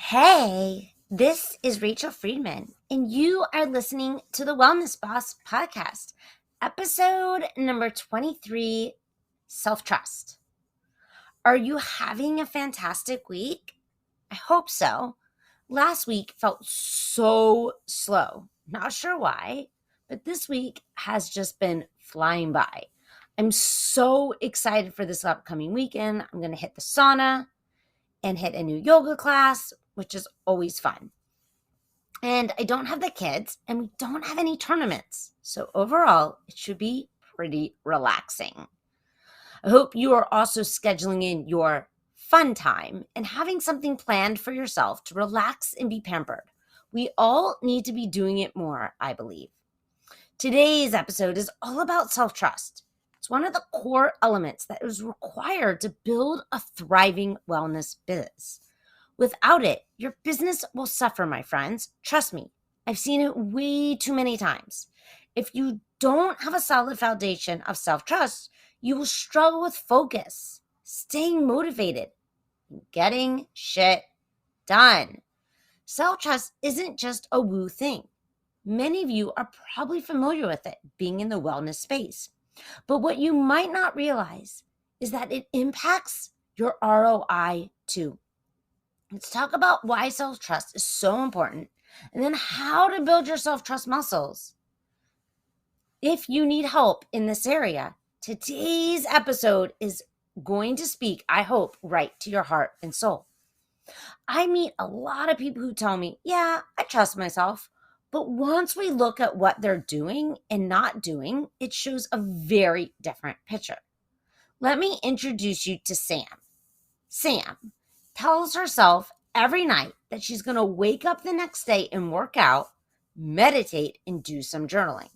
Hey, this is Rachel Friedman, and you are listening to the Wellness Boss podcast, episode number 23, Self Trust. Are you having a fantastic week? I hope so. Last week felt so slow. Not sure why, but this week has just been flying by. I'm so excited for this upcoming weekend. I'm going to hit the sauna and hit a new yoga class, which is always fun. And I don't have the kids, and we don't have any tournaments. So overall, it should be pretty relaxing. I hope you are also scheduling in your fun time and having something planned for yourself to relax and be pampered. We all need to be doing it more, I believe. Today's episode is all about self-trust. It's one of the core elements that is required to build a thriving wellness biz. Without it, your business will suffer, my friends. Trust me, I've seen it way too many times. If you don't have a solid foundation of self-trust, you will struggle with focus, staying motivated, and getting shit done. Self-trust isn't just a woo thing. Many of you are probably familiar with it, being in the wellness space. But what you might not realize is that it impacts your ROI too. Let's talk about why self-trust is so important and then how to build your self-trust muscles. If you need help in this area, today's episode is going to speak, I hope, right to your heart and soul. I meet a lot of people who tell me, yeah, I trust myself. But once we look at what they're doing and not doing, it shows a very different picture. Let me introduce you to Sam. Sam tells herself every night that she's going to wake up the next day and work out, meditate, and do some journaling.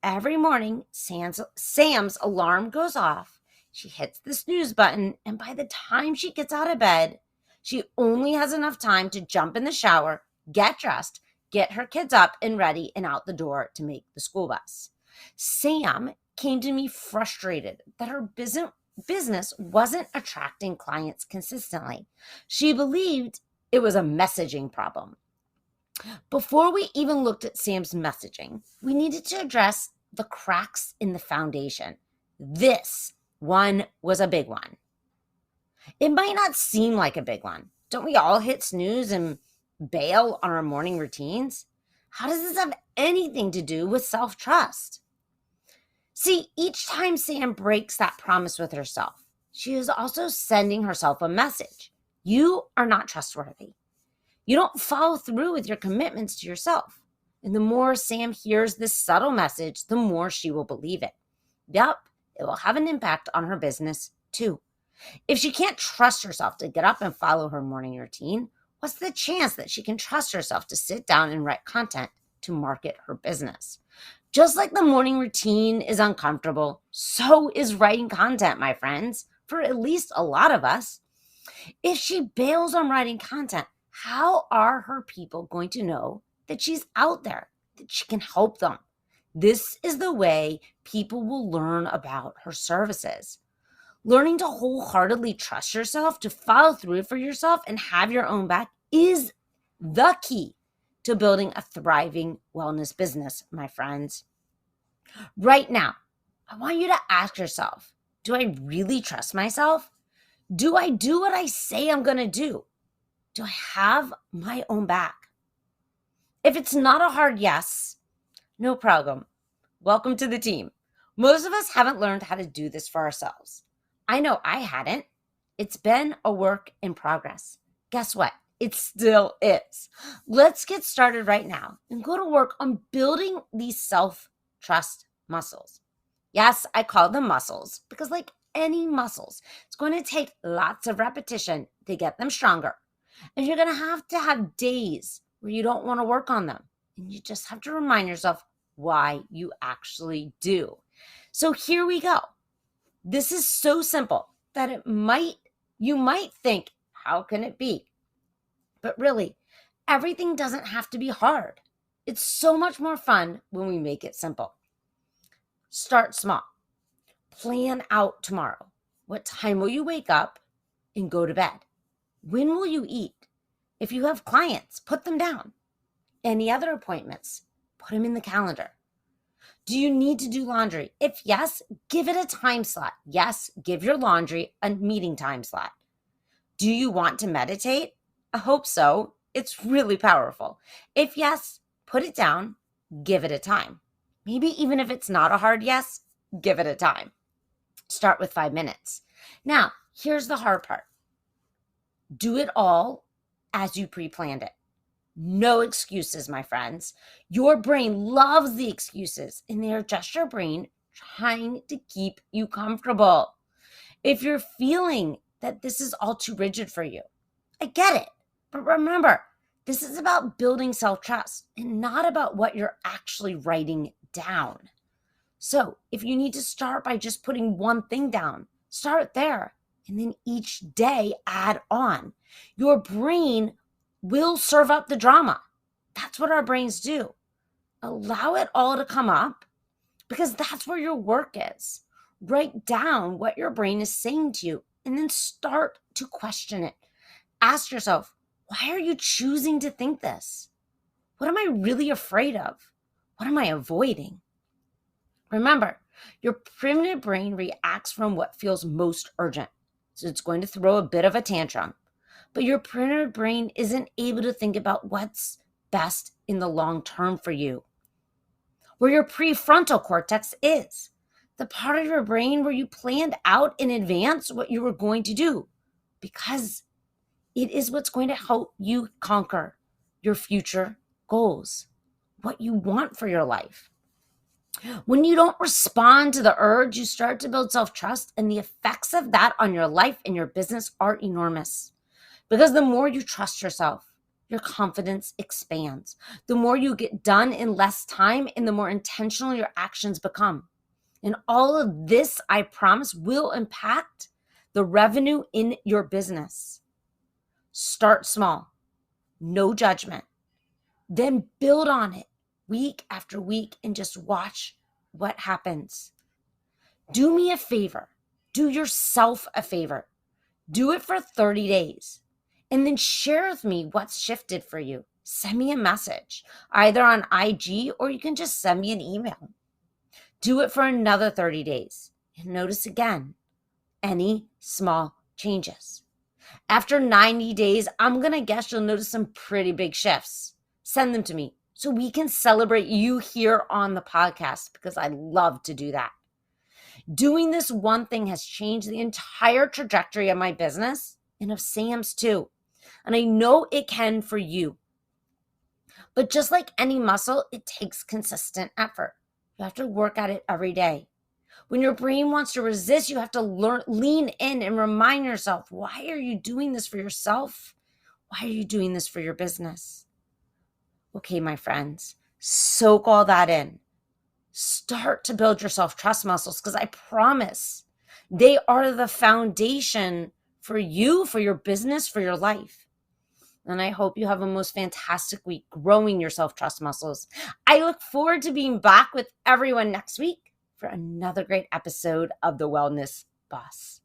Every morning, Sam's alarm goes off. She hits the snooze button, and by the time she gets out of bed, she only has enough time to jump in the shower, get dressed, get her kids up and ready and out the door to make the school bus. Sam came to me frustrated that her business wasn't attracting clients consistently. She believed it was a messaging problem. Before we even looked at Sam's messaging, we needed to address the cracks in the foundation. This one was a big one. It might not seem like a big one. Don't we all hit snooze and bail on our morning routines? How does this have anything to do with self-trust? See, each time Sam breaks that promise with herself, she is also sending herself a message. You are not trustworthy. You don't follow through with your commitments to yourself. And the more Sam hears this subtle message, the more she will believe it. Yep, it will have an impact on her business too. If she can't trust herself to get up and follow her morning routine, what's the chance that she can trust herself to sit down and write content to market her business? Just like the morning routine is uncomfortable, so is writing content, my friends, for at least a lot of us. If she bails on writing content, how are her people going to know that she's out there, that she can help them? This is the way people will learn about her services. Learning to wholeheartedly trust yourself, to follow through for yourself and have your own back is the key to building a thriving wellness business, my friends. Right now, I want you to ask yourself, do I really trust myself? Do I do what I say I'm going to do? Do I have my own back? If it's not a hard yes, no problem. Welcome to the team. Most of us haven't learned how to do this for ourselves. I know I hadn't. It's been a work in progress. Guess what? It still is. Let's get started right now and go to work on building these self-trust muscles. Yes, I call them muscles because like any muscles, it's going to take lots of repetition to get them stronger. And you're going to have days where you don't want to work on them. And you just have to remind yourself why you actually do. So here we go. This is so simple that you might think, how can it be? But really, everything doesn't have to be hard. It's so much more fun when we make it simple. Start small. Plan out tomorrow. What time will you wake up and go to bed? When will you eat? If you have clients, put them down. Any other appointments, put them in the calendar. Do you need to do laundry? If yes, give it a time slot. Yes, give your laundry a meeting time slot. Do you want to meditate? I hope so. It's really powerful. If yes, put it down, give it a time. Maybe even if it's not a hard yes, give it a time. Start with 5 minutes. Now, here's the hard part. Do it all as you pre-planned it. No excuses, my friends. Your brain loves the excuses, and they are just your brain trying to keep you comfortable. If you're feeling that this is all too rigid for you, I get it. But remember, this is about building self-trust and not about what you're actually writing down. So if you need to start by just putting one thing down, start there, and then each day add on. Your brain will serve up the drama. That's what our brains do. Allow it all to come up because that's where your work is. Write down what your brain is saying to you and then start to question it. Ask yourself, why are you choosing to think this? What am I really afraid of? What am I avoiding? Remember, your primitive brain reacts from what feels most urgent. So it's going to throw a bit of a tantrum. But your primitive brain isn't able to think about what's best in the long term for you. Where your prefrontal cortex is, the part of your brain where you planned out in advance what you were going to do, because it is what's going to help you conquer your future goals, what you want for your life. When you don't respond to the urge, you start to build self-trust, and the effects of that on your life and your business are enormous. Because the more you trust yourself, your confidence expands. The more you get done in less time and the more intentional your actions become. And all of this, I promise, will impact the revenue in your business. Start small, no judgment. Then build on it week after week and just watch what happens. Do me a favor. Do yourself a favor. Do it for 30 days. And then share with me what's shifted for you. Send me a message, either on IG or you can just send me an email. Do it for another 30 days. And notice again, any small changes. After 90 days, I'm going to guess you'll notice some pretty big shifts. Send them to me so we can celebrate you here on the podcast because I love to do that. Doing this one thing has changed the entire trajectory of my business and of Sam's too. And I know it can for you. But just like any muscle, it takes consistent effort. You have to work at it every day. When your brain wants to resist, you have to lean in and remind yourself, why are you doing this for yourself? Why are you doing this for your business? Okay, my friends, soak all that in. Start to build your self-trust muscles because I promise they are the foundation for you, for your business, for your life. And I hope you have a most fantastic week growing your self-trust muscles. I look forward to being back with everyone next week for another great episode of The Wellness Boss.